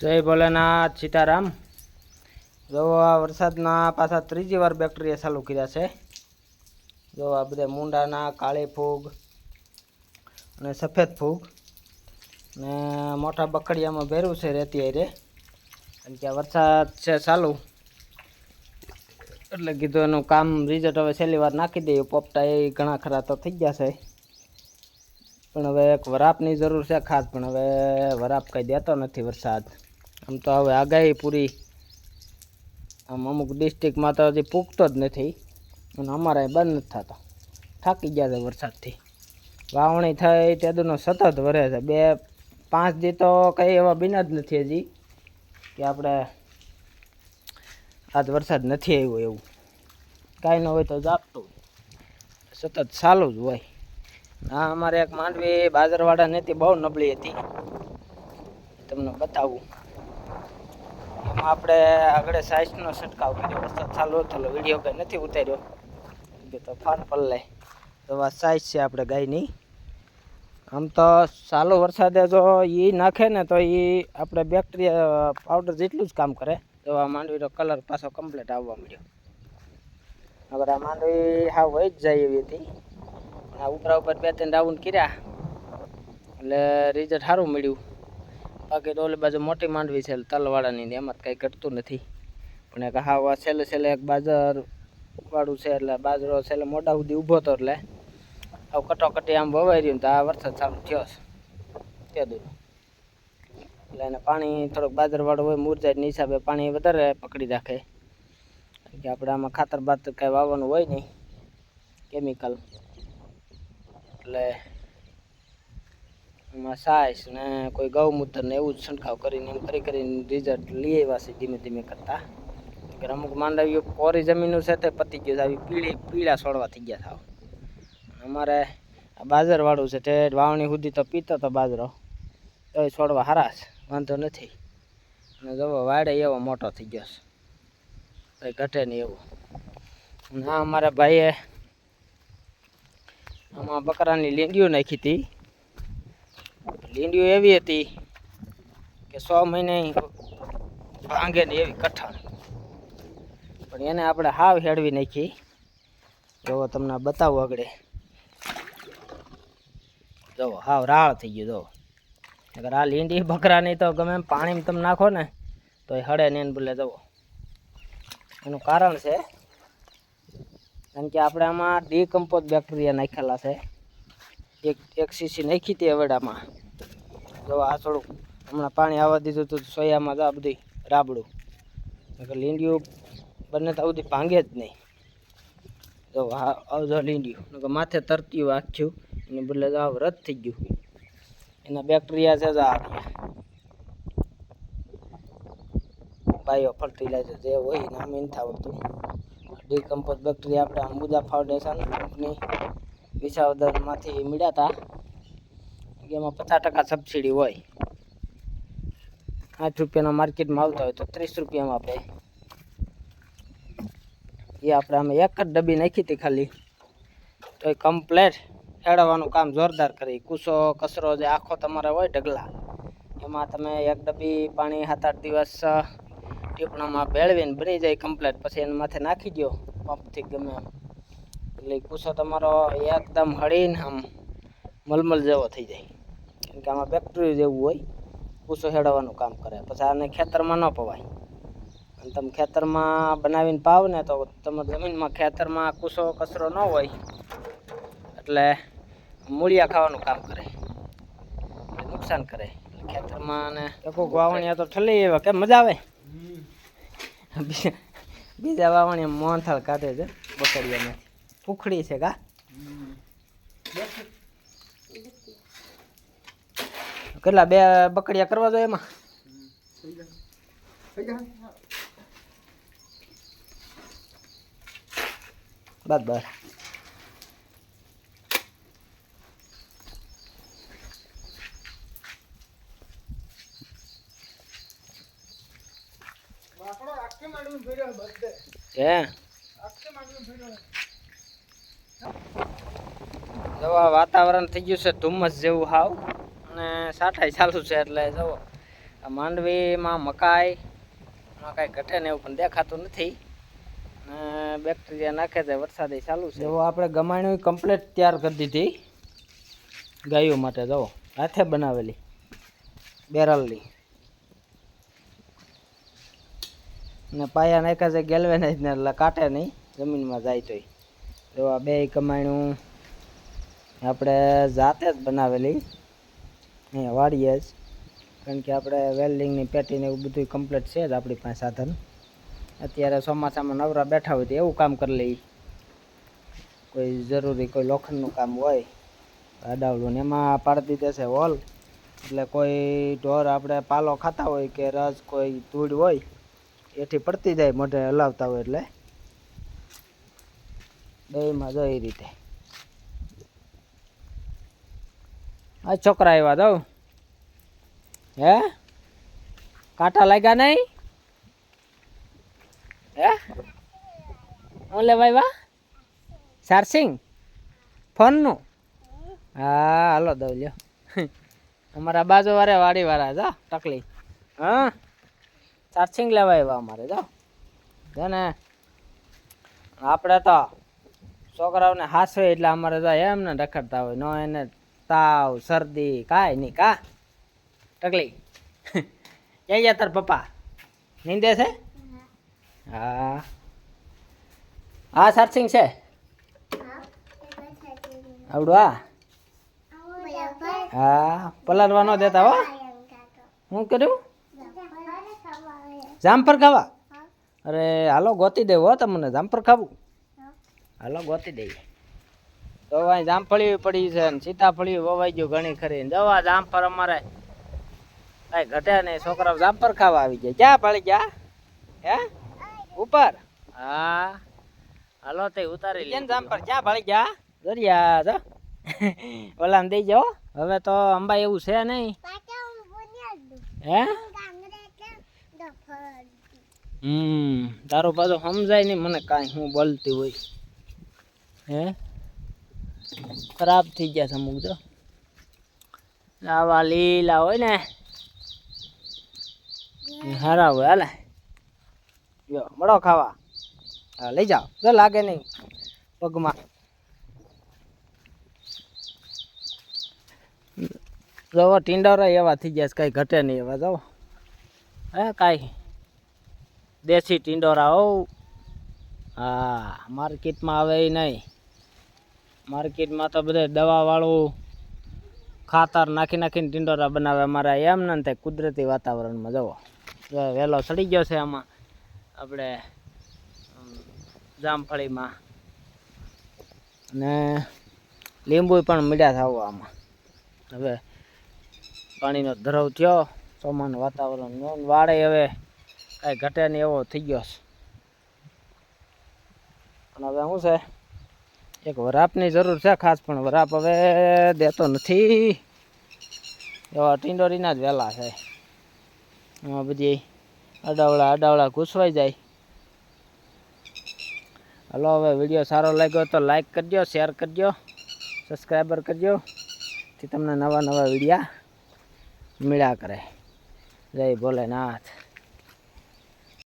જય ભોલેનાથ સીતારામ। જો આ વરસાદના પાછા ત્રીજી વાર બેક્ટેરિયા ચાલુ કર્યા છે। જો આ બધા મૂંડાના કાળી ફૂગ અને સફેદ ફૂગ ને મોટા બકડિયામાં ભેરું છે રેતી હારે, કારણ કે વરસાદ છે ચાલુ એટલે કીધું એનું કામ રિઝલ્ટ હવે છેલ્લી વાર નાખી દઈએ। પોપટા એ ઘણા ખરા તો થઈ ગયા છે, પણ હવે એક વરાપની જરૂર છે ખાસ, પણ હવે વરાપ કંઈ દેતો નથી વરસાદ। આમ તો હવે આગાહી પૂરી, આમ અમુક ડિસ્ટ્રિક્ટમાં તો હજી પૂગતો જ નથી અને અમારે બંધ નથી થતો। થાકી ગયા છે વરસાદથી, વાવણી થઈ તેદુનો સતત વરે છે। 2-5 દી તો કંઈ એવા બીના જ નથી હજી કે આપણે આજ વરસાદ નથી આવ્યો એવું કાંઈ ન હોય તો જાપતું સતત ચાલુ જ હોય। હા, અમારે એક માંડવી બાજરવાડા નથી, બહુ નબળી હતી, તમને બતાવું। એમાં આપણે આગળ સાઈઝનો છંટકાવ કર્યો, વરસાદ ચાલુ હતો એટલે વિડીયો કંઈ નથી ઉતાર્યો, તો ફાન પલ્લે તો આ સાઈઝ છે આપણે ગાયની। આમ તો ચાલુ વરસાદે જો એ નાખે ને તો એ આપણે બેક્ટેરિયા પાવડર જેટલું જ કામ કરે। તો આ માંડવીનો કલર પાછો કમ્પ્લીટ આવવા મળ્યો। અગર આ માંડવી હા વહી જ જાય એવી હતી, આ ઉપરા ઉપર 2-3 રાઉન્ડ કર્યા એટલે રિઝલ્ટ સારું મળ્યું। બાકી તો ઓલી બાજુ મોટી માંડવી છે તલવાળાની, એમાં કંઈ ઘટતું નથી, પણ એક હા છેલ્લે એક બાજર વાળું છે એટલે બાજરો છેલ્લે મોઢા સુધી ઊભો હતો એટલે આવું કટોકટી આમ વવાઈ રહ્યું તો આ વરસાદ ચાલુ થયો છે તે દૂર, એટલે એને પાણી થોડુંક બાજરવાળું હોય મુરઝાઈની હિસાબે પાણી વધારે પકડી રાખે, કે આપણે આમાં ખાતર બાતર કાંઈ વાવવાનું હોય નહીં કેમિકલ, એટલે એમાં સાઈસ ને કોઈ ગૌમૂત્ર ને એવું જ છંટકાવ કરીને એમ કરીને રિઝલ્ટ લઈ આવ્યા છે ધીમે ધીમે કરતા। કે અમુક માંડવીઓ કોરી જમીનો છે તે પતી ગયું, આવી પીળા છોડવા થઈ ગયા થાવ। અમારે આ બાજરવાળું છે તે વાવણી સુધી તો પીતો તો બાજરો, તો એ છોડવા હારા છે, વાંધો નથી, અને જવો વાડે એવો મોટો થઈ ગયો છે, કંઈ ઘટે નહીં એવું। ના અમારા ભાઈએ આમાં બકરાની લીંડીઓ નાખી હતી, લીંડીઓ એવી હતી કે 100 મહિને ભાંગે ને એવી કઠણ, પણ એને આપણે હાવ હેડવી નાખી। જો તમને બતાવું આગળ, જો હાવ રાળ થઈ ગયું। જો અગર આ લીંડી બકરાની તો ગમે એમ પાણીમાં તમે નાખો ને તો એ હળે ને એને બોલે જવો, એનું કારણ છે કારણ કે આપણે આમાં ડીકમ્પોઝ બેક્ટેરિયા નાખેલા છે। એક સીસી નાખી હતી અવેડામાં, જો આ થોડુંક હમણાં પાણી આવવા દીધું હતું સોયામાં, આ બધી રાબડું લીંડીયું બંને તો બધી ભાંગે જ નહીં। જો આવજો લીંડીયું માથે તરતીયું આખ્યું એને બદલે તો આવ રદ થઈ ગયું, એના બેક્ટેરિયા છે આ બાયો ફર્ટિલાઇઝર જે હોય નામ નથી આવડતું, ડીકમ્પોઝ બેક્ટેરિયા આપણે અંબુજા ફાઉન્ડેશન કંપની વિસાવદરમાંથી મળ્યા હતા, એમાં 50% સબસિડી હોય। 8 રૂપિયાના માર્કેટમાં આવતા હોય તો 30 રૂપિયામાં આપે, એ આપણે આમાં એક જ ડબ્બી નાખી હતી ખાલી, તો એ કમ્પ્લેટ હેડવાનું કામ જોરદાર કરી। કૂસો કચરો જે આખો તમારે હોય ઢગલા, એમાં તમે એક ડબ્બી પાણી 7-8 દિવસ ટીપણામાં ભેળવીને બની જાય કમ્પ્લેટ, પછી એને માથે નાખી દો પંપથી ગમે એમ, એટલે કૂસો તમારો એકદમ હળીને આમ મલમલ જેવો થઈ જાય, કેમ કે આમાં બેક્ટેરિયા જેવું હોય, કૂસો હેડવાનું કામ કરે। પછી આને ખેતરમાં ન પવાય, અને તમે ખેતરમાં બનાવીને પાવ ને તો તમારી જમીનમાં ખેતરમાં કૂસો કચરો ન હોય એટલે મૂળિયા ખાવાનું કામ કરે, નુકસાન કરે ખેતરમાં। અને ટપુક વાવણીયા તો ઠલી એવા કેમ મજા આવે, બીજા વાવણીયા મોહનથાળ કાઢે છે બકડિયામાંથી, ઉખડી છે કા કેટલા 2 બકડિયા કરવા જોઈએ એમાં, બસ વાતાવરણ થઈ ગયું છે ધુમ્મસ જેવું હાવ, અને સાઠાઈ ચાલુ છે એટલે જવો આ માંડવીમાં મકાઈમાં કાંઈ ઘટે ને એવું પણ દેખાતું નથી. બેક્ટેરિયા નાખે છે, વરસાદ ચાલુ છે. જો આપણે ગમાણ્યું કમ્પ્લીટ તૈયાર કરી દીધી ગાયો માટે. જો હાથે બનાવેલી બેરલની ને પાયા નાખ્યા છે ગેલ્વેનાઇઝ ને, એટલે કાંટે નહીં, જમીનમાં જાય તોય. જો આ બે કમાણ્યું આપણે જાતે જ બનાવેલી અહીંયા વાડીએ જ, કારણ કે આપણે વેલ્ડિંગની પેટીને એવું બધું કમ્પ્લીટ છે જ આપણી પાસે સાધન. અત્યારે ચોમાસામાં નવરા બેઠા હોય તો એવું કામ કરી લઈએ. કોઈ જરૂરી કોઈ લોખંડનું કામ હોય આડાવડું ને એમાં પાડી દીધે છે હોલ, એટલે કોઈ ઢોર આપણે પાલો ખાતા હોય કે રસ કોઈ ધૂળ હોય એથી પડતી જાય મોઢે હલાવતા હોય, એટલે બેમાં જો એ રીતે. આ છોકરા આવ્યા દઉં હે, કાંટા લાગ્યા નહીં હે? હું લેવાય વા ચાર્જિંગ ફોનનું? હા હાલો દઉં લ્યો. અમારા બાજુ વાળા વાડી વાળા જો ટકલી, હા ચાર્જિંગ લેવા આવ્યા અમારે. જો ને આપણે તો છોકરાઓને હાસવે એટલે અમારે જો એમને રખડતા હોય, ન એને તાવ શરદી કાંઈ નહીં. કા ટકલી ક્યાં ગયા તાર પપ્પા? નીંદે છે? હા હા ચાર્જિંગ છે આવડું? હા પલાળવા ન દેતા હો. શું કર્યું? જામફળ ખાવા? અરે હાલો ગોતી દેવું હો તમને. જામફળ ખાવું? હાલો ગોતી દઈએ. તો અહીં જામફળી પડી છે ને સીતાફળી વવાઈ ગયું ઘણી ખરી. જવા જામફળ અમારે કાંઈ ઘટે નહીં, છોકરાઓ જામફળ ખાવા આવી ગયા. ક્યાં પડી ગયા હે? ઉપર? હા હાલો તે ઉતારી લે. જામફળ ક્યાં પડી ગયા? દરિયા જો ઓલામ દઈ જાઓ. હવે તો અંબા એવું છે નહીં હે? તારું પાછું સમજાય નહીં મને કાંઈ હું બોલતી હોય હે. ખરાબ થઈ ગયા છે અમુક. જો આવા લીલા હોય ને હારા હોય. હાલે જો મળો ખાવા. હા લઈ જાઓ. જો લાગે નહીં પગમાં. જો ટીંડોરા એવા થઈ ગયા છે, કાંઈ ઘટે નહીં એવા. જો હે કાંઈ દેશી ટીંડોરા હો. હા માર્કેટમાં આવે એ નહીં. માર્કેટમાં તો બધે દવાવાળું ખાતર નાખી નાખીને ટીંડોરા બનાવે. અમારા એમ ને થાય કુદરતી વાતાવરણમાં. જવો વહેલો સડી ગયો છે આમાં આપણે જામફળીમાં, ને લીંબુ પણ મીઠા થવા આમાં. હવે પાણીનો ધરાવ થયો, ચોમાનું વાતાવરણ વાળે હવે કાંઈ ઘટે નહીં એવો થઈ ગયો છે. અને હવે શું છે, એક વરાપની જરૂર છે ખાસ, પણ વરાપ હવે દેતો નથી. એવા ટીંડોરીના જ વહેલા છે. એમાં બધી અડાવડા ઘૂસવાઈ જાય. હલો હવે વિડીયો સારો લાગ્યો તો લાઈક કરજો, શેર કરજો, સબસ્ક્રાઈબર કરજો, થી તમને નવા વિડીયા મળ્યા કરે. જય ભોલેનાથ.